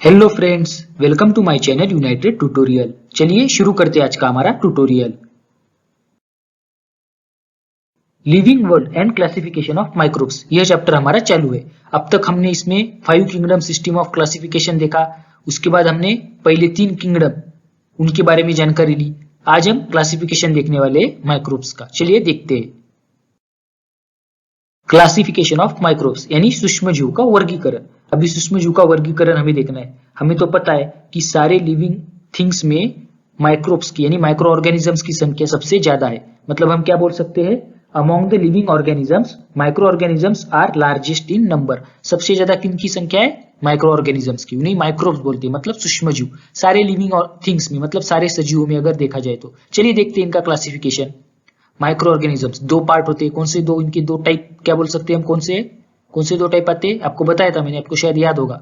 Hello friends, welcome to my channel united tutorial. चलिए शुरू करते हैं आज का हमारा tutorial. Living world and classification of microbes, यह चैप्टर हमारा चालू है। अब तक हमने इसमें 5 किंगडम सिस्टम ऑफ क्लासिफिकेशन देखा। उसके बाद हमने पहले 3 किंगडम उनके बारे में जानकारी ली। आज हम क्लासिफिकेशन देखने वाले माइक्रोब्स का। चलिए देखते हैं। क्लासिफिकेशन ऑफ माइक्रोब्स यानी सूक्ष्म जीव का वर्गीकरण। अभी सूक्ष्म जीव का वर्गीकरण हमें देखना है। हमें तो पता है कि सारे लिविंग थिंग्स में माइक्रोब्स की यानी माइक्रो ऑर्गेनिजम्स की संख्या सबसे ज्यादा है। मतलब हम क्या बोल सकते हैं, among the living organisms micro organisms are largest in number. सबसे ज्यादा किनकी संख्या है? माइक्रो ऑर्गेनिजम्स की। उन्हें माइक्रोब्स बोलते हैं, मतलब सूक्ष्म जीव। सारे लिविंग थिंग्स में मतलब सारे सजीवों में अगर देखा जाए तो। चलिए देखते हैं इनका क्लासिफिकेशन। माइक्रो ऑर्गेनिजम्स दो पार्ट होते हैं। कौन से दो? इनके दो टाइप क्या बोल सकते हैं हम? कौन से दो टाइप आते हैं? आपको बताया था मैंने, आपको शायद याद होगा।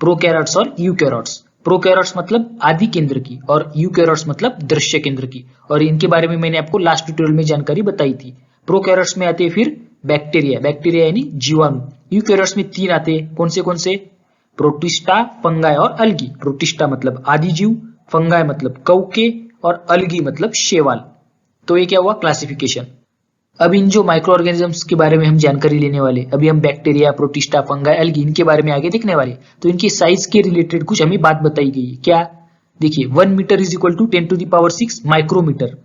प्रोकैरियोट्स और यूकैरियोट्स। प्रोकैरियोट्स मतलब आदि केंद्र की और यूकैरियोट्स मतलब दृश्य केंद्र की। और इनके बारे में मैंने आपको लास्ट ट्यूटोरियल में जानकारी बताई थी। प्रोकैरियोट्स में आते हैं फिर बैक्टीरिया, बैक्टीरिया यानी जीवाणु। यूकैरियोट्स में 3 आते हैं। कौन से? प्रोटिस्टा, फंगाई और अल्गी। प्रोटिस्टा मतलब आदि जीव, फंगाई मतलब कवके और अल्गी मतलब शैवाल। तो ये क्या हुआ? क्लासिफिकेशन। अब इन जो माइक्रो ऑर्गेनिजम्स के बारे में हम जानकारी लेने वाले, अभी हम बैक्टीरिया, प्रोटिस्टा, फंगाई, अल्गी इनके बारे में आगे देखने वाले। तो इनकी साइज के रिलेटेड कुछ हमें बात बताई गई है। क्या? देखिए 1 metre is equal to 10 to the power 6 micrometre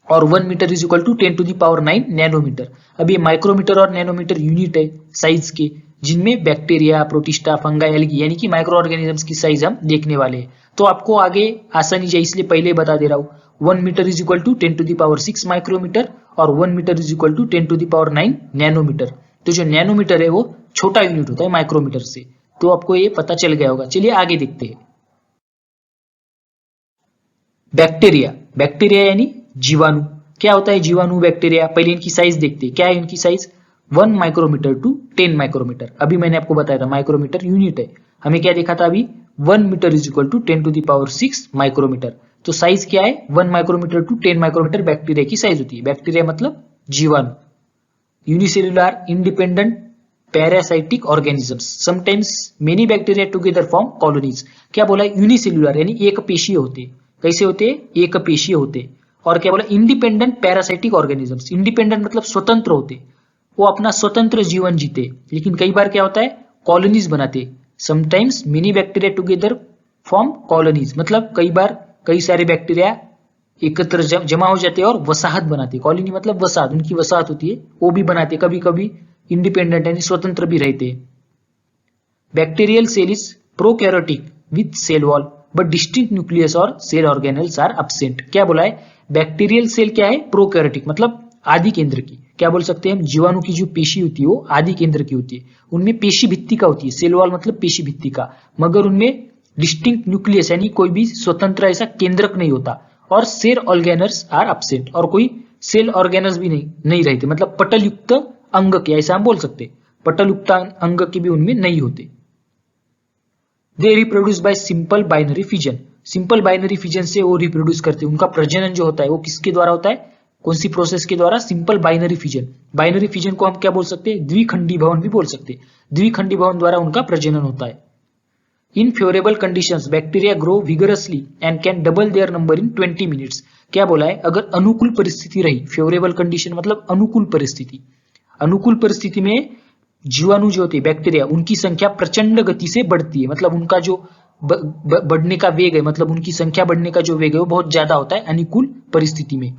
और 1 metre is equal to 10 to the power 9 nanometre. अब ये माइक्रोमीटर और नैनोमीटर यूनिट है साइज के, जिनमें बैक्टीरिया, प्रोटिस्टा, फंगाई, एल्गी यानी कि माइक्रो ऑर्गेनिजम्स की साइज हम देखने वाले हैं। तो आपको आगे आसानी जाए इसलिए पहले बता दे रहा हूं। 1 metre is equal to 10 to the power 6 micrometre और 1 metre is equal to 10 to the power 9 nanometre. तो जो नैनोमीटर है वो छोटा यूनिट होता है माइक्रोमीटर से। तो आपको ये पता चल गया होगा। चलिए आगे देखते हैं। बैक्टीरिया, बैक्टीरिया यानी जीवाणु। क्या होता है जीवाणु, बैक्टीरिया? पहले इनकी साइज देखते हैं। क्या है इनकी साइज? 1 micrometre to 10 micrometer. अभी मैंने आपको बताया था माइक्रोमीटर यूनिट है। हमें क्या देखा था अभी? 1 metre is equal to 10 to the power 6 micrometre. तो साइज क्या है? 1 माइक्रोमीटर टू 10 माइक्रोमीटर बैक्टीरिया की साइज होती है। बैक्टीरिया मतलब जीवाणु। Unicellular independent parasitic organisms, sometimes many bacteria together form colonies. क्या बोला? यूनिसेल्युलर यानी एक पेशीय होते। कैसे होते? एक पेशीय होते। और क्या बोला? Independent parasitic organisms. इंडिपेंडेंट मतलब स्वतंत्र होते, वो अपना स्वतंत्र जीवन जीते। लेकिन कई बार क्या होता है? कॉलोनीज बनाते। Sometimes many bacteria together form colonies, मतलब कई बार कई सारे बैक्टीरिया एकत्र जमा हो जाते हैं और वसाहत बनाते। कॉलोनी मतलब वसाहत, उनकी वसाहत होती है, वो भी बनाते। कभी कभी इंडिपेंडेंट यानी स्वतंत्र भी रहते। Bacterial cell is prokaryotic with cell wall but distinct nucleus और सेल ऑर्गेनेल्स आर एब्सेंट। क्या बोला है? बैक्टीरियल सेल क्या है? प्रोकैरियोटिक मतलब आदि केंद्र की। क्या बोल सकते हैं हम? जीवाणु की जो पेशी होती है वो आदि केंद्र की होती है। उनमें पेशी भित्तिका होती है। सेल वॉल मतलब पेशी भित्तिका, मगर उनमें डिस्टिंक्ट न्यूक्लियस यानी कोई भी स्वतंत्र ऐसा केंद्रक नहीं होता। और सेल ऑर्गेनल्स आर एब्सेंट, और कोई सेल ऑर्गेनल्स भी नहीं रहते। मतलब पटल युक्त अंग के, ऐसा हम बोल सकते। पटल युक्त अंग के भी उनमें नहीं होते। They reproduce by simple binary fission. Simple binary fission से वो रिप्रोड्यूस करते हैं। उनका प्रजनन जो होता है वो किसके द्वारा होता है? कौन सी प्रोसेस के द्वारा? Simple binary fission. Binary fission को हम क्या बोल सकते हैं? द्विखंडी भवन भी बोल सकते हैं। द्विखंडी भवन द्वारा उनका प्रजनन होता है। In favourable conditions bacteria grow vigorously and can double their number in 20 minutes. क्या बोला है? अगर अनुकूल परिस्थिति रही, फेवरेबल कंडीशन मतलब अनुकूल परिस्थिति। अनुकूल परिस्थिति में जीवाणु जो होते हैं बैक्टीरिया, उनकी संख्या प्रचंड गति से बढ़ती है। मतलब उनका जो बढ़ने का वेग है, मतलब उनकी संख्या बढ़ने का जो वेग है वो बहुत ज्यादा होता है अनुकूल परिस्थिति में।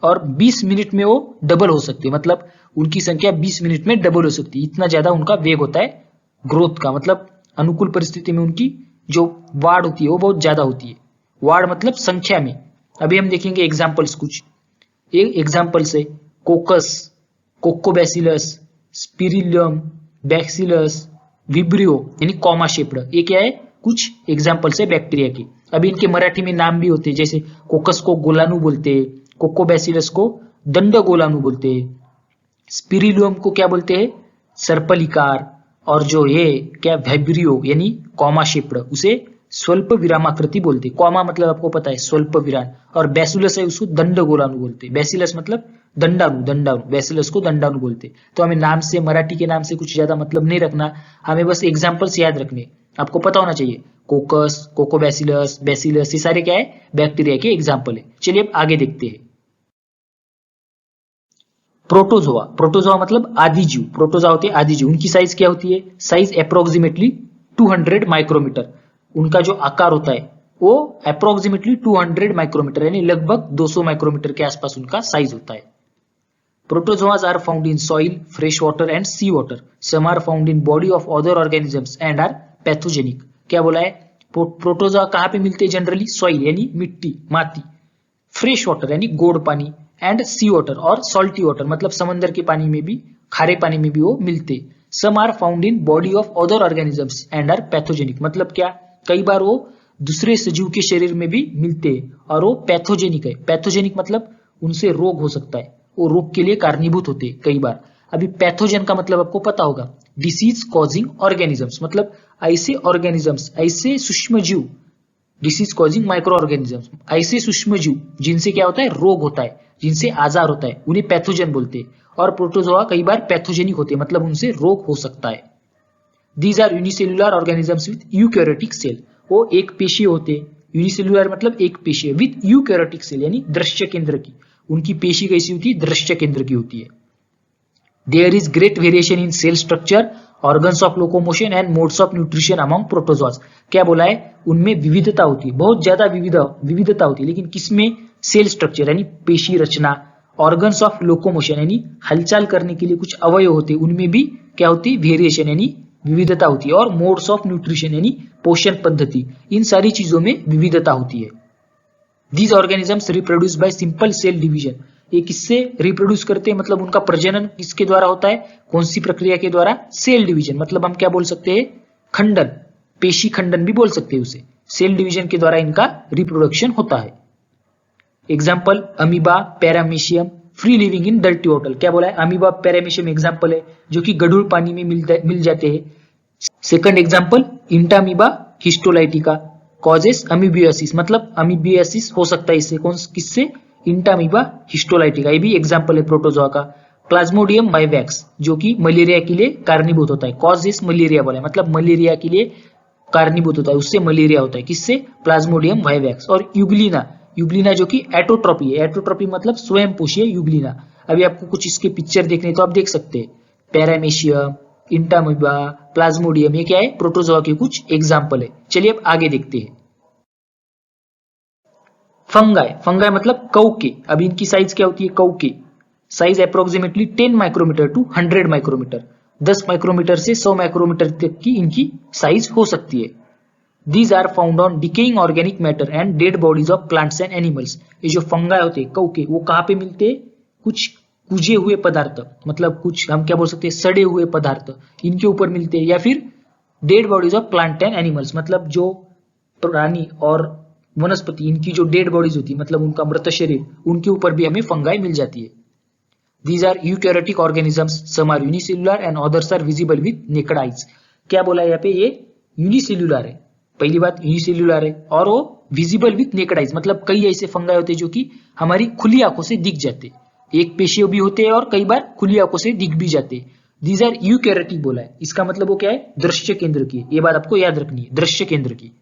और 20 मिनट में वो डबल हो सकती है, मतलब उनकी संख्या 20 मिनट में डबल हो सकती है। इतना ज्यादा उनका वेग होता है ग्रोथ का। मतलब अनुकूल परिस्थिति में उनकी जो वाढ़ होती है वो बहुत ज्यादा होती है। वाढ़ मतलब संख्या में। अभी हम देखेंगे एग्जाम्पल्स कुछ। एक एग्जाम्पल्स है कोकस, कोकोबैसिलस, स्पिरिलियम, बैक्सिलस, विब्रियो यानी कॉमा शेप्ड। ये क्या है? कुछ एग्जाम्पल्स है बैक्टीरिया के। अभी इनके मराठी में नाम भी होते हैं, जैसे कोकस को गोलानु बोलते हैं, कोकोबैसिलस को दंड गोलानु बोलते हैं, स्पिरिलियम को क्या बोलते हैं? सर्पलिकार, और जो ये क्या वाइब्रियो यानी कॉमा शेप्ड उसे स्वल्प विरामाकृति बोलते। कॉमा मतलब आपको पता है स्वल्प विराम। और बैसिलस है उसको दंड गोलानु बोलते। बैसिलस मतलब दंडाणु, बैसिलस को दंडाणु बोलते। तो हमें नाम से, मराठी के नाम से कुछ ज्यादा मतलब नहीं रखना, हमें बस एग्जाम्पल्स याद रखने। आपको पता होना चाहिए। कोकस, कोकोबैसिलस, बैसिलस, ये सारे क्या है, बैक्टीरिया के एग्जाम्पल है। चलिए अब आगे देखते हैं। प्रोटोजोआ, प्रोटोजोआ मतलब आदि जीव, प्रोटोजोआ होते हैं आदि जीव। उनकी साइज क्या होती है, साइज अप्रोक्सीमेटली 200 माइक्रोमीटर। उनका जो आकार होता है वो अप्रोक्सीमेटली 200 माइक्रोमीटर यानी लगभग 200 माइक्रोमीटर के आसपास उनका साइज होता है। Protozoas are found in soil, fresh water and sea water. Some are found in body of other organisms and are pathogenic. क्या बोला है, प्रोटोजोआ कहाँ पे मिलते हैं जनरली, सॉइल यानी मिट्टी, माटी, फ्रेश वाटर यानी गोड पानी, एंड सी वाटर और सॉल्टी वाटर मतलब समंदर के पानी में भी, खारे पानी में भी वो मिलते। Some are found in body of other organisms and are pathogenic मतलब क्या, कई बार वो दूसरे सजीव के शरीर में भी मिलते हैं और वो पैथोजेनिक है। पैथोजेनिक मतलब उनसे रोग हो सकता है, वो रोग के लिए कारणीभूत होते हैं कई बार। अभी पैथोजन का मतलब आपको पता होगा, डिसीज कॉजिंग ऑर्गेनिजम्स मतलब ऐसे ऑर्गेनिजम्स, ऐसे सूक्ष्म जीव, डिसीज कॉजिंग माइक्रो ऑर्गेनिजम्स, ऐसे सूक्ष्म जीव जिनसे क्या होता है, रोग होता है, जिनसे आजार होता है, उन्हें पैथोजन बोलते हैं। और प्रोटोजोआ कई बार पैथोजेनिक होते हैं मतलब उनसे रोग हो सकता है। These are unicellular organisms with eukaryotic cell, वो एक पेशीय होते हैं। यूनिसेल्युलर मतलब एक पेशीय, विथ यूकैरियोटिक सेल यानी दृश्य केंद्र की। उनकी पेशी कैसी होती है, दृश्य केंद्र की होती है। There is great variation in cell structure, organs of locomotion and modes of nutrition among protozoas. क्या बोला है, उनमें विविधता होती है, बहुत ज्यादा विविधता होती है, लेकिन किसमें, सेल स्ट्रक्चर यानी पेशी रचना, ऑर्गन्स ऑफ लोकोमोशन यानी हलचल करने के लिए कुछ अवयव होते हैं, उनमें भी क्या होती है, वेरिएशन यानी विविधता होती है। और मोड्स ऑफ न्यूट्रिशन यानी पोषण पद्धति, इन सारी चीजों में विविधता होती है। These organisms reproduce by simple cell division. ये किससे रिप्रोड्यूस करते हैं, मतलब उनका प्रजनन किसके द्वारा होता है, कौन सी प्रक्रिया के द्वारा, सेल डिवीजन मतलब हम क्या बोल सकते हैं, खंडन, पेशी खंडन भी बोल सकते हैं उसे। सेल डिवीजन के द्वारा इनका रिप्रोडक्शन होता है। Example amoeba, paramecium, free living in dirty water. क्या बोला है, अमीबा, पैरामीशियम एग्जाम्पल है जो कि गढ़ुड़ पानी में मिल जाते हैं। Second example Entamoeba histolytica, causes amoebiasis मतलब अमीबियासिस हो सकता है इससे, कौन किससे, इंटामीबा हिस्टोलाइटिका, ये भी एग्जांपल है प्रोटोजोआ का। प्लाज्मोडियम वाइवैक्स जो कि मलेरिया के लिए कारणीभूत होता है, कॉजेस मलेरिया बोला है मतलब मलेरिया के लिए कारणीभूत होता है, उससे मलेरिया होता है, किससे, प्लाज्मोडियम वाइवैक्स। और यूग्लिना, यूग्लिना जो कि एटोट्रॉपी है, एटोट्रॉपी मतलब स्वयं पोषी है यूग्लिना। अभी आपको कुछ इसके पिक्चर देखने तो आप देख सकते हैं, पैरामीशियम, इंटामीबा, प्लाज्मोडियम, ये क्या है, प्रोटोजोआ के कुछ एग्जाम्पल है। चलिए अब आगे देखते हैं। फंगाई, फंगाई मतलब कौके। अब इनकी साइज क्या होती है, कौके, size approximately 10 micrometre to 100 micrometre, 10 micrometre से 100 माइक्रोमीटर तक की इनकी साइज हो सकती है। These are found on decaying organic matter and dead bodies of plants and animals. ये जो फंगाई होते हैं, कौके, वो कहाँ पे मिलते हैं, कुछ कुजे हुए पदार्थ मतलब कुछ हम क्या बोल सकते हैं, सड़े हुए पदार्थ, इनके ऊपर मिलते हैं, या फिर dead bodies of plant and animals मतलब जो प्राणी और वनस्पति, इनकी जो डेड बॉडीज होती है मतलब उनका मृत शरीर, उनके ऊपर भी हमें फंगाई मिल जाती है। These are eukaryotic organisms, some are unicellular and others are visible with naked eyes. क्या बोला है यहाँ पे, ये यूनिसेल्युलर है, पहली बात यूनिसेल्युलर है, और वो विजिबल विद नेकेड आइज मतलब कई ऐसे फंगाई होते हैं जो कि हमारी खुली आंखों से दिख जाते, एक पेशीय भी होते हैं और कई बार खुली आंखों से दिख भी जाते। दीज आर यूकैरियोटिक बोला है, इसका मतलब वो क्या है, दृश्य केंद्र की, ये बात आपको याद रखनी है, दृश्य केंद्र की।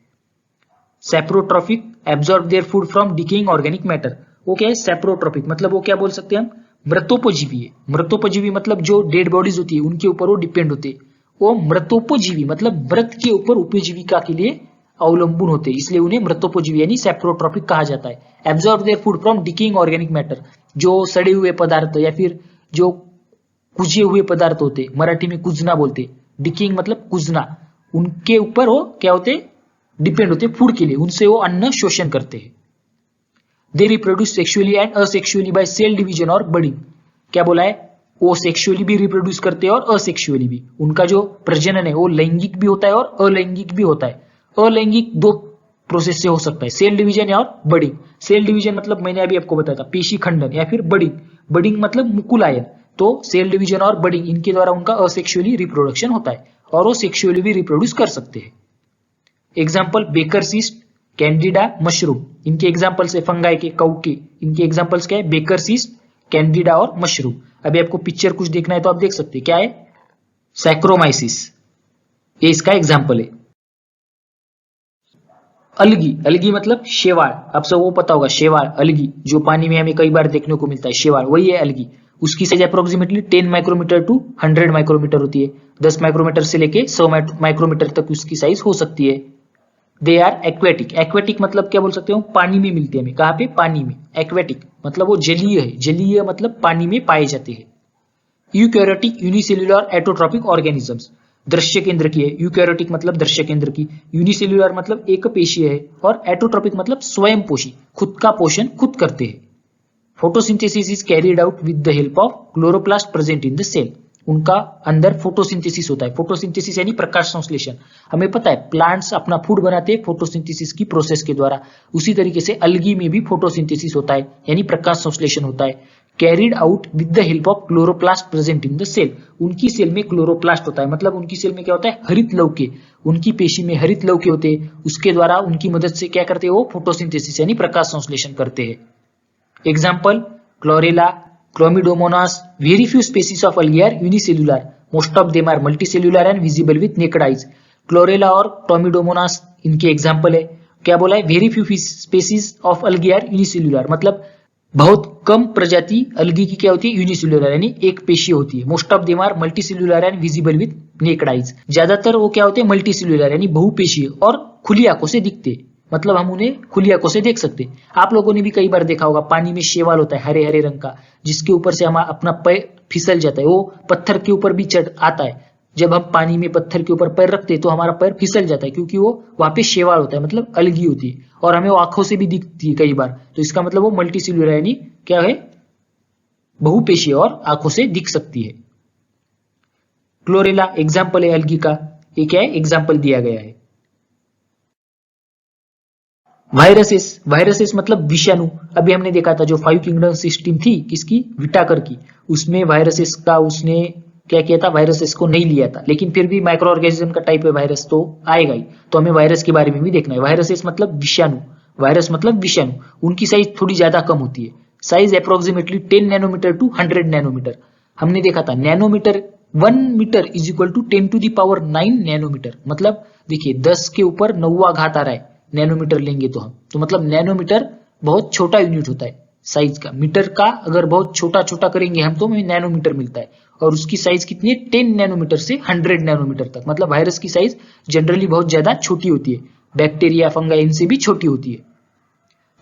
Saprotrophic, absorb their food from decaying organic matter, वो क्या है, सेप्रोट्रॉफिक मतलब वो क्या बोल सकते हैं हम, मृतोपजीवी है। मृतोपजीवी मतलब जो डेड बॉडीज होती है उनके ऊपर वो डिपेंड होते, वो मृतोपजीवी मतलब मृत के ऊपर उपजीविका के लिए अवलंबन होते, इसलिए उन्हें मृतोपजीवी यानी सेप्रोट्रॉफिक कहा जाता है। Absorb their food from decaying organic matter, जो सड़े हुए पदार्थ या फिर जो कुजे हुए पदार्थ होते, मराठी में कुजना बोलते, डिकेइंग मतलब कुजना, उनके ऊपर वो क्या होते, डिपेंड होते फूड के लिए, उनसे वो अन्न शोषण करते हैं। They reproduce sexually and asexually by cell division और बडिंग। क्या बोला है, वो सेक्सुअली भी रिप्रोड्यूस करते हैं और असेक्सुअली भी, उनका जो प्रजनन है वो लैंगिक भी होता है और अलैंगिक भी होता है। अलैंगिक दो प्रोसेस से हो सकता है, सेल डिवीजन और बडिंग। सेल डिवीजन मतलब मैंने अभी आपको बताया था, पेशी खंडन, या फिर बडिंग, बडिंग मतलब मुकुलायन। तो सेल डिवीजन और बडिंग, इनके द्वारा उनका असेक्सुअली रिप्रोडक्शन होता है और वो सेक्सुअली भी रिप्रोड्यूस कर सकते हैं। Example baker cyst, Candida, mushroom, इनके एग्जाम्पल्स है फंगाई के, कौके, इनके एग्जाम्पल्स क्या है, बेकर सीस्ट, कैंडिडा और मशरूम। अभी आपको पिक्चर कुछ देखना है तो आप देख सकते हैं, क्या है, सैक्रोमाइसिस, ये इसका एग्जाम्पल है। अलगी, अलगी मतलब शेवाळ, आप सबको पता होगा शेवाळ, अलगी जो पानी में हमें कई बार देखने को मिलता है, शेवाळ वही है अलगी। उसकी size approximately 10 micrometre to 100 micrometre होती है। 10 माइक्रोमीटर से लेके 100 माइक्रोमीटर तक उसकी साइज हो सकती है। दे आर एक्वेटिक, एक्वेटिक मतलब क्या बोल सकते हो, पानी में मिलते हैं हमें, कहाँ पे, पानी में। एक्वेटिक मतलब वो जलीय है, जलीय मतलब पानी में पाए जाते हैं। यूकैरियोटिक यूनिसेल्युलर एटोट्रॉपिक ऑर्गेनिजम्स, दृश्य केंद्र की है, यूकैरियोटिक मतलब दृश्य केंद्र की, यूनिसेल्युलर मतलब एक पेशीय है, और एटोट्रॉपिक मतलब स्वयं पोषी, खुद का पोषण खुद करते हैं। Photosynthesis is carried out with the help of chloroplast present in the cell, उनका अंदर फोटोसिंथेसिस होता है। फोटोसिंथेसिस यानी प्रकाश संश्लेषण, हमें पता है प्लांट्स अपना फूड बनाते हैं फोटोसिंथेसिस की प्रोसेस के द्वारा, उसी तरीके से अलगी में भी फोटोसिंथेसिस होता है यानी प्रकाश संश्लेषण होता है। Carried out with the help of chloroplast present in the cell, उनकी सेल में क्लोरोप्लास्ट होता है, मतलब उनकी सेल में क्या होता है, हरित लवके, उनकी पेशी में हरित लवके होते हैं, उसके द्वारा उनकी मदद से क्या करते हैं वो फोटोसिंथेसिस यानी प्रकाश संश्लेषण करते हैं। Example chlorella, Chlamydomonas, very few species of algae are unicellular. Most of them are multicellular and visible with naked eyes. Chlorella और Chlamydomonas इनके एग्जाम्पल है। क्या बोला है, very few species of algae are unicellular, मतलब बहुत कम प्रजाति अलगी की क्या होती है, यूनिसेल्युलर यानी एक पेशी होती है। Most of them are multicellular and visible with naked eyes, ज्यादातर वो क्या होते हैं, मल्टीसेल्युलर यानी बहुपेशीय और खुली आंखों से दिखते हैं, मतलब हम उन्हें खुली आंखों से देख सकते हैं। आप लोगों ने भी कई बार देखा होगा पानी में शैवाल होता है हरे हरे रंग का, जिसके ऊपर से हम अपना पैर फिसल जाता है, वो पत्थर के ऊपर भी चढ़ आता है। जब हम पानी में पत्थर के ऊपर पैर रखते हैं तो हमारा पैर फिसल जाता है, क्योंकि वो वहां पे शैवाल होता है, मतलब अलगी होती है, और हमें वो आंखों से भी दिखती है कई बार, तो इसका मतलब वो मल्टीसेल्युलर यानी क्या है, बहुपेशीय और आंखों से दिख सकती है। क्लोरेला एग्जाम्पल है अलगी का, ये क्या है, एग्जाम्पल दिया गया है। वायरसेस, वायरसेस मतलब विषाणु, अभी हमने देखा था जो 5 किंगडम सिस्टम थी किसकी, विटाकर की, उसमें वायरसेस का उसने क्या किया था, वायरसेस को नहीं लिया था, लेकिन फिर भी माइक्रो ऑर्गेनिज्म का टाइप है वायरस तो आएगा ही, तो हमें वायरस के बारे में भी देखना है। वायरसेस मतलब विषाणु, वायरस मतलब विषाणु, उनकी साइज थोड़ी ज्यादा कम होती है, size approximately 10 nanometre to 100 nanometre. हमने देखा था nanometre 1 metre is equal to 10 to the power 9 nanometre, मतलब देखिए 10 के ऊपर 9वां घात आ रहा है, नैनोमीटर लेंगे तो हम, तो मतलब नैनोमीटर बहुत छोटा यूनिट होता है साइज का। मीटर का अगर बहुत छोटा छोटा करेंगे हम तो हमें नैनोमीटर मिलता है, और उसकी साइज कितनी है, 10 नैनोमीटर से 100 नैनोमीटर तक, मतलब वायरस की साइज जनरली बहुत ज्यादा छोटी होती है, बैक्टीरिया फंगाई इनसे भी छोटी होती है।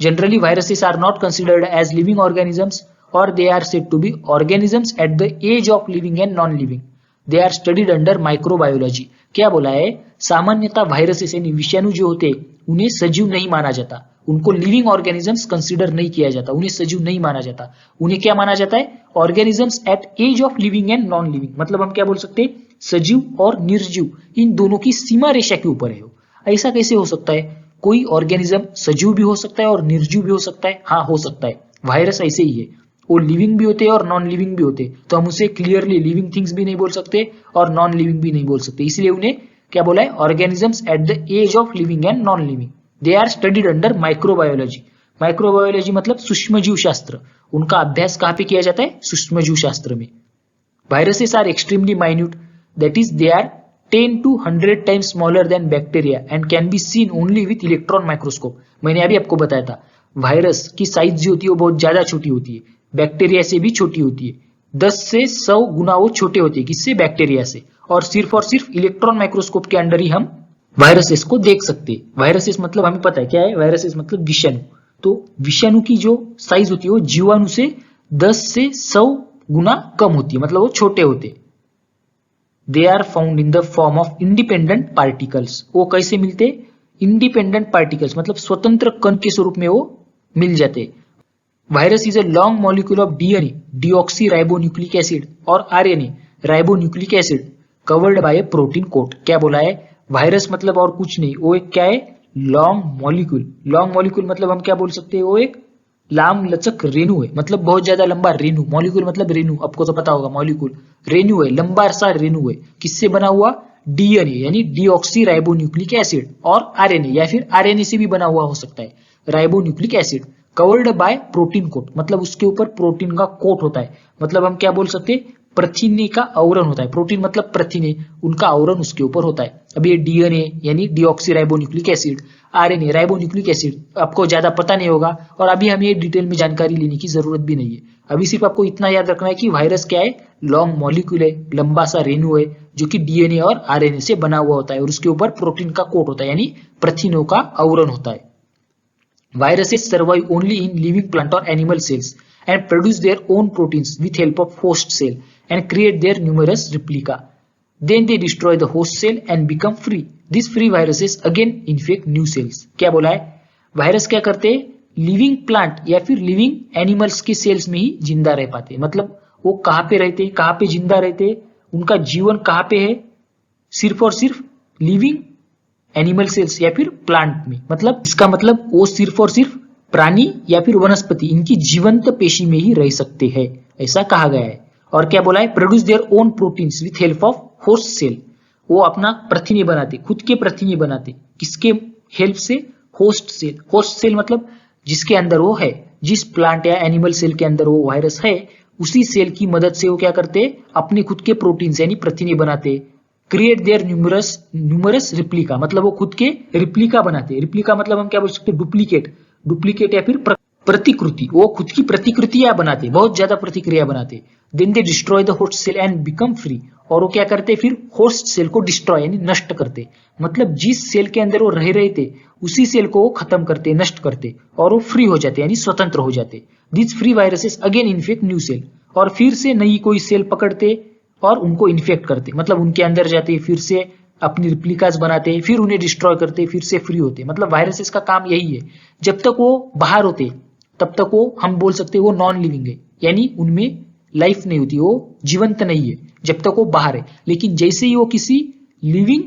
Generally viruses are not considered as living organisms, और they are said to be organisms at the edge of living and non living, they are studied under microbiology. क्या बोला है, सामान्यतः वायरसेस यानी विषाणु जो होते हैं उन्हें सजीव नहीं माना जाता, उनको लिविंग ऑर्गेनिजम्स कंसीडर नहीं किया जाता, उन्हें सजीव नहीं माना जाता, उन्हें क्या माना जाता है, organisms at edge of living and non living, मतलब हम क्या बोल सकते हैं, सजीव और निर्जीव इन दोनों की सीमा रेखा के ऊपर है। ऐसा कैसे हो सकता है, कोई ऑर्गेनिज्म सजीव भी हो सकता है और निर्जीव भी हो सकता है, हाँ हो सकता है, वायरस ऐसे ही है, वो लिविंग भी होते हैं और नॉन लिविंग भी होते हैं, तो हम उसे क्लियरली लिविंग थिंग्स भी नहीं बोल सकते और नॉन लिविंग भी नहीं बोल सकते, इसलिए उन्हें क्या बोला है, organisms at the edge of living and non living, they are studied under microbiology. Microbiology मतलब सूक्ष्मजीव शास्त्र, उनका अभ्यास कहां पे किया जाता है, सूक्ष्मजीव शास्त्र में। Viruses are extremely minute, that is they are 10 to 100 times smaller than bacteria and can be seen only with electron microscope. मैंने अभी आपको बताया था वायरस की साइज जो होती है वो बहुत ज्यादा छोटी होती है, बैक्टीरिया से भी छोटी होती है, 10 से 100 गुना वो छोटे होते हैं, किससे, बैक्टीरिया से, और सिर्फ इलेक्ट्रॉन माइक्रोस्कोप के अंडर ही हम वायरसेस को देख सकते हैं। वायरसेस मतलब हमें पता है क्या है, वायरसेस मतलब विषाणु, तो विषाणु की जो साइज होती है वो जीवाणु से 10 से 100 गुना कम होती है, मतलब वो छोटे होते हैं। They are found in the form of independent particles, वो कैसे मिलते, इंडिपेंडेंट पार्टिकल्स मतलब स्वतंत्र कण के स्वरूप में वो मिल जाते। Virus is a long molecule of DNA, deoxyribonucleic acid, और RNA, ribonucleic acid, covered by a protein coat. क्या बोला है, वायरस मतलब और कुछ नहीं, वो एक क्या है, लॉन्ग मॉलिक्यूल। लॉन्ग मॉलिक्यूल मतलब हम क्या बोल सकते हैं, वो एक लाम लचक रेणु है, मतलब बहुत ज्यादा लंबा रेणु, मॉलिक्यूल मतलब रेणु, आपको तो पता होगा मॉलिक्यूल रेणु है, लंबा सा रेणु है, किससे बना हुआ, डीएनए यानी डीऑक्सी राइबोन्यूक्लिक एसिड, और आरएनए या फिर आरएनए से भी बना हुआ हो सकता है, ribonucleic acid, covered by protein coat, मतलब उसके ऊपर प्रोटीन का कोट होता है, मतलब हम क्या बोल सकते हैं, प्रथिने का आवरण होता है। प्रोटीन मतलब प्रथिने, उनका आवरण उसके ऊपर होता है। अब ये डीएनए यानी deoxyribonucleic acid, RNA ribonucleic acid आपको ज्यादा पता नहीं होगा और अभी हमें डिटेल में जानकारी लेने की जरूरत भी नहीं है। अभी सिर्फ आपको इतना याद रखना है कि वायरस क्या है, लॉन्ग मॉलिक्यूल है, लंबा सा रेणु है जो कि डीएनए और आरएनए से बना हुआ होता है और उसके ऊपर प्रोटीन का कोट होता है यानी प्रथिनों का आवरण होता है। Viruses survive only in living plant or animal cells and produce their own proteins with help of host cell and create their numerous replica. Then they destroy the host cell and become free. These free viruses again infect new cells. क्या बोला है? Virus क्या करते हैं? Living plant या फिर living animals के sales में ही जिंदा रह पाते हैं। मतलब वो कहाँ पे रहते हैं, कहाँ पे जिंदा रहते हैं, उनका जीवन कहाँ पे है? सिर्फ और सिर्फ लिविंग एनिमल सेल्स या फिर प्लांट में। मतलब इसका मतलब वो सिर्फ और सिर्फ प्राणी या फिर वनस्पति इनकी जीवंत पेशी में ही रह सकते हैं, ऐसा कहा गया है। और क्या बोला है? Produce their own proteins with help of host cell. वो अपना प्रथिने बनाते, खुद के प्रथिने बनाते। किसके हेल्प से? Host cell. होस्ट सेल मतलब जिसके अंदर वो है, जिस प्लांट या एनिमल सेल के अंदर वो वायरस है, उसी सेल की मदद से वो क्या करते? अपने खुद के प्रोटीन्स यानी प्रथिने बनाते। क्रिएट देयर न्यूमरस रिप्लिका, मतलब वो खुद के रिप्लिका बनाते हैं। रिप्लिका मतलब हम क्या बोल सकते हैं? डुप्लीकेट या फिर प्रतिकृति। वो खुद की प्रतिकृतियां बनाते, बहुत ज्यादा प्रतिक्रिया बनाते। Then they destroy the host cell and become free. और वो क्या करते? फिर होस्ट सेल को डिस्ट्रॉय यानी नष्ट करते। मतलब जिस सेल के अंदर वो रह रहे थे उसी सेल को वो खत्म करते, नष्ट करते और वो फ्री हो जाते यानी स्वतंत्र हो जाते। This free viruses again infect new cell, और फिर से नई कोई सेल पकड़ते और उनको इन्फेक्ट करते। मतलब उनके अंदर जाते, फिर से अपनी रिप्लिकास बनाते, फिर उन्हें डिस्ट्रॉय करते, फिर से फ्री होते। मतलब वायरसेस का काम यही है। जब तक वो बाहर होते तब तक वो हम बोल सकते हैं वो नॉन लिविंग है, यानी उनमें लाइफ नहीं होती, वो जीवंत नहीं है जब तक वो बाहर है। लेकिन जैसे ही वो किसी लिविंग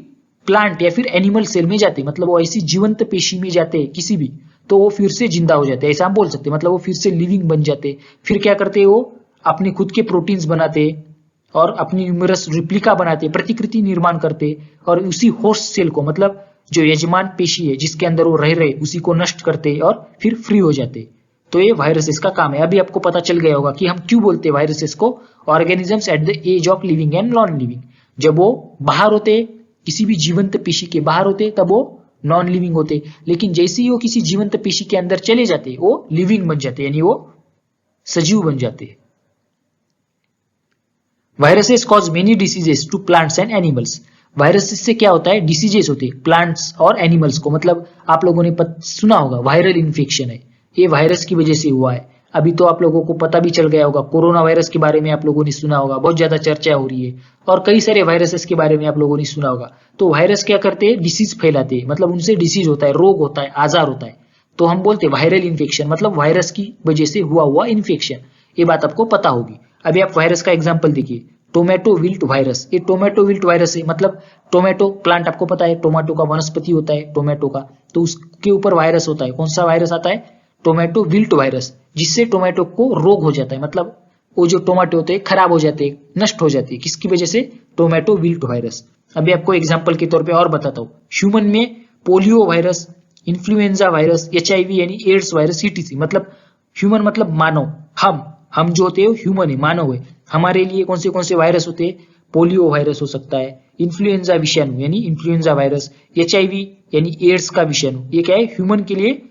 प्लांट या फिर एनिमल सेल में जाते, मतलब वो ऐसी जीवंत पेशी में जाते किसी भी, तो वो फिर से जिंदा हो जाते, ऐसा हम बोल सकते हैं। मतलब वो फिर से लिविंग बन जाते। फिर क्या करते? वो अपने खुद के प्रोटीन्स बनाते और अपनी न्यूमरस रिप्लिका बनाते, प्रतिकृति निर्माण करते और उसी होस्ट सेल को, मतलब जो यजमान पेशी है जिसके अंदर वो रह रहे, उसी को नष्ट करते और फिर फ्री हो जाते। तो ये वायरसेस का काम है। अभी आपको पता चल गया होगा कि हम क्यों बोलते हैं वायरसेस को organisms at the edge of living and non living. जब वो बाहर होते, किसी भी जीवंत पेशी के बाहर होते, तब वो नॉन लिविंग होते। लेकिन जैसे ही वो किसी जीवंत पेशी के अंदर चले जाते, वो लिविंग बन जाते, यानी वो सजीव बन जाते। Viruses cause many diseases to plants and animals. Viruses से क्या होता है? डिसीजेस होते हैं प्लांट्स और एनिमल्स को। मतलब आप लोगों ने सुना होगा वायरल इन्फेक्शन है, ये वायरस की वजह से हुआ है। अभी तो आप लोगों को पता भी चल गया होगा, कोरोना वायरस के बारे में आप लोगों ने सुना होगा, बहुत ज्यादा चर्चा हो रही है। और कई सारे वायरसेस के बारे में आप लोगों ने सुना होगा। तो वायरस क्या करते हैं? डिसीज फैलाते हैं, मतलब उनसे डिसीज होता है, रोग होता है, आजार होता है। तो हम बोलते हैं वायरल इन्फेक्शन, मतलब वायरस की वजह से हुआ इन्फेक्शन। ये बात आपको पता होगी। अभी आप वायरस का एग्जाम्पल देखिए, टोमेटो विल्ट वायरस। ये टोमेटो विल्ट वायरस है, मतलब टोमेटो प्लांट आपको पता है, टोमेटो का वनस्पति होता है टोमेटो का, तो उसके ऊपर वायरस होता है। कौन सा वायरस आता है? टोमेटो विल्ट वायरस, जिससे टोमेटो को रोग हो जाता है। मतलब वो जो टोमेटो होते हैं खराब हो जाते हैं, नष्ट हो जाती है। किसकी वजह से? Tomato wilt virus. अभी आपको एग्जाम्पल के तौर पे और बताता हूँ। ह्यूमन में polio virus, influenza virus, HIV यानी एड्स वायरस, CTC। मतलब ह्यूमन मतलब मानव, हम जो होते हैं ह्यूमन है, मानव है। हमारे लिए कौन से वायरस होते हैं? पोलियो वायरस हो सकता है, इन्फ्लुएंजा विषाणु यानी इन्फ्लुएंजा वायरस, HIV यानी एड्स का विषाणु। ये क्या है? ह्यूमन के लिए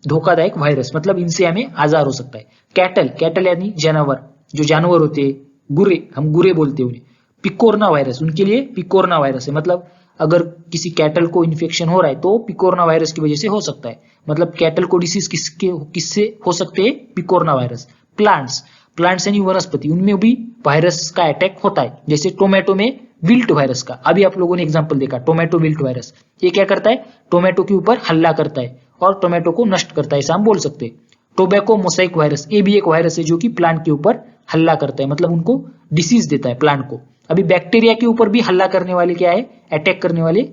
धोखादायक वायरस, मतलब इनसे हमें आजार हो सकता है। कैटल यानी जानवर, जो जानवर होते हैं, गुर्रे, हम गुर्रे बोलते हैं उन्हें। पिकोरना वायरस, उनके लिए पिकोरना वायरस है। मतलब अगर किसी कैटल को इन्फेक्शन हो रहा है तो पिकोरना वायरस की वजह से हो सकता है। मतलब कैटल को डिसीज किससे हो सकते हैं? पिकोरना वायरस। प्लांट्स यानी वनस्पति, उनमें भी वायरस का अटैक होता है। जैसे टोमेटो में विल्ट वायरस का अभी आप लोगों ने एग्जांपल देखा, टोमेटो विल्ट वायरस। ये क्या करता है? टोमेटो के ऊपर हल्ला करता है और टोमेटो को नष्ट करता है, ऐसा हम बोल सकते हैं। टोबैको मोसाइक वायरस, ये भी एक वायरस है जो कि प्लांट के ऊपर हल्ला करता है, मतलब उनको डिसीज देता है प्लांट को। अभी बैक्टीरिया के ऊपर भी हल्ला करने वाले क्या है? अटैक करने वाले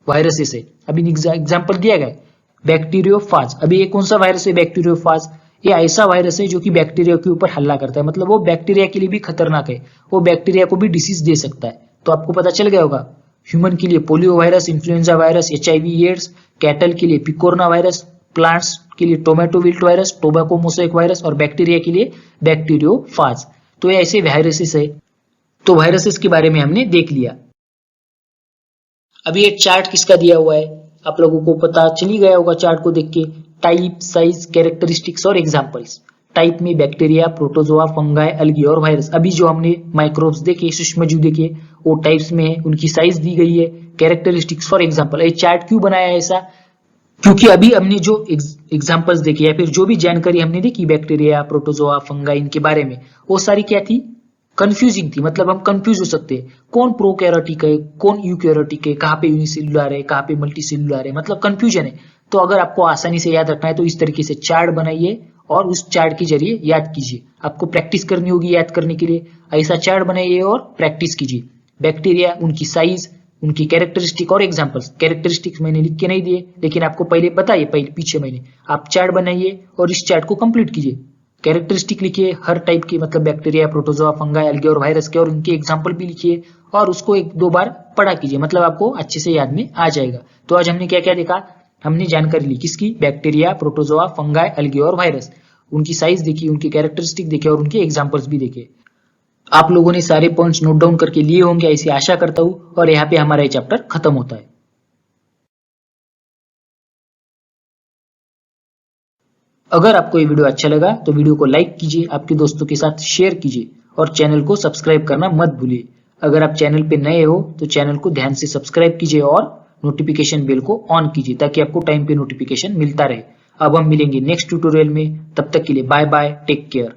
वायरसेस है। अभी एग्जाम्पल दिया गया बैक्टीरियोफाज। अभी ये कौन सा वायरस है? बैक्टीरियोफाज। ये ऐसा वायरस है जो कि बैक्टीरिया के ऊपर हल्ला करता है, मतलब वो बैक्टीरिया के लिए भी खतरनाक है, वो बैक्टीरिया को भी डिसीज दे सकता है। तो आपको पता चल गया होगा, ह्यूमन के लिए polio virus, influenza virus, HIV AIDS, cattle के लिए पिकोरना वायरस, प्लांट्स के लिए tomato wilt virus, tobacco mosaic virus और बैक्टीरिया के लिए बैक्टीरियोफाज। तो ये ऐसे वायरसेस है तो वायरसेस के बारे में हमने देख लिया। अभी एक चार्ट किसका दिया हुआ है, आप लोगों को पता चली गया होगा चार्ट को देख के। टाइप, साइज, कैरेक्टरिस्टिक्स और एग्जांपल्स। टाइप में बैक्टीरिया, प्रोटोजोआ, फंगाई, अलगी और वायरस। अभी जो हमने माइक्रोब्स देखे, सूक्ष्मजीव देखे, वो टाइप्स में है, उनकी साइज दी गई है। Characteristics for example. ये चार्ट क्यों बनाया है ऐसा, क्योंकि अभी हमने जो एग्जांपल्स देखे या फिर जो भी जानकारी हमने देखी बैक्टीरिया, प्रोटोजोआ, फंगाई इनके बारे में, वो सारी क्या थी, कंफ्यूजिंग थी। मतलब हम कंफ्यूज हो सकते हैं, कौन प्रोकैरियोटिक है, कौन यूकैरियोटिक है, कहाँ पे यूनिसेल्युलर है, कहाँ पे मल्टीसेल्युलर है, मतलब कंफ्यूजन है। तो अगर आपको आसानी से याद रखना है तो इस तरीके से चार्ट बनाइए और उस चार्ट के जरिए याद कीजिए। आपको प्रैक्टिस करनी होगी याद करने के लिए, ऐसा चार्ट बनाइए और प्रैक्टिस कीजिए। बैक्टीरिया, उनकी साइज, उनकी कैरेक्टरिस्टिक और एग्जांपल्स। कैरेक्टरिस्टिक्स मैंने लिख के नहीं दिए, लेकिन आपको पहले बताइए, पहले पीछे मैंने। आप चार्ट बनाइए और इस चार्ट को कंप्लीट कीजिए। कैरेक्टरिस्टिक लिखिए हर टाइप की, मतलब बैक्टीरिया, प्रोटोजोआ, फंगाई, अलगे और वायरस के, और उनके एग्जांपल भी लिखिए और उसको एक दो बार पढ़ा कीजिए, मतलब आपको अच्छे से याद में आ जाएगा। तो आज हमने क्या क्या देखा, हमने जानकारी ली किसकी, बैक्टीरिया, प्रोटोजोआ, फंगाई, अलगे और वायरस। उनकी साइज देखी, उनकी कैरेक्टरिस्टिक देखे और उनके एग्जांपल्स भी देखे। आप लोगों ने सारे पॉइंट्स नोट डाउन करके लिए होंगे, ऐसी आशा करता हूं। और यहाँ पे हमारा ये चैप्टर खत्म होता है। अगर आपको ये वीडियो अच्छा लगा तो वीडियो को लाइक कीजिए, आपके दोस्तों के साथ शेयर कीजिए और चैनल को सब्सक्राइब करना मत भूलिए। अगर आप चैनल पे नए हो तो चैनल को ध्यान से सब्सक्राइब कीजिए और नोटिफिकेशन बेल को ऑन कीजिए, ताकि आपको टाइम पे नोटिफिकेशन मिलता रहे। अब हम मिलेंगे नेक्स्ट ट्यूटोरियल में, तब तक के लिए बाय बाय, टेक केयर।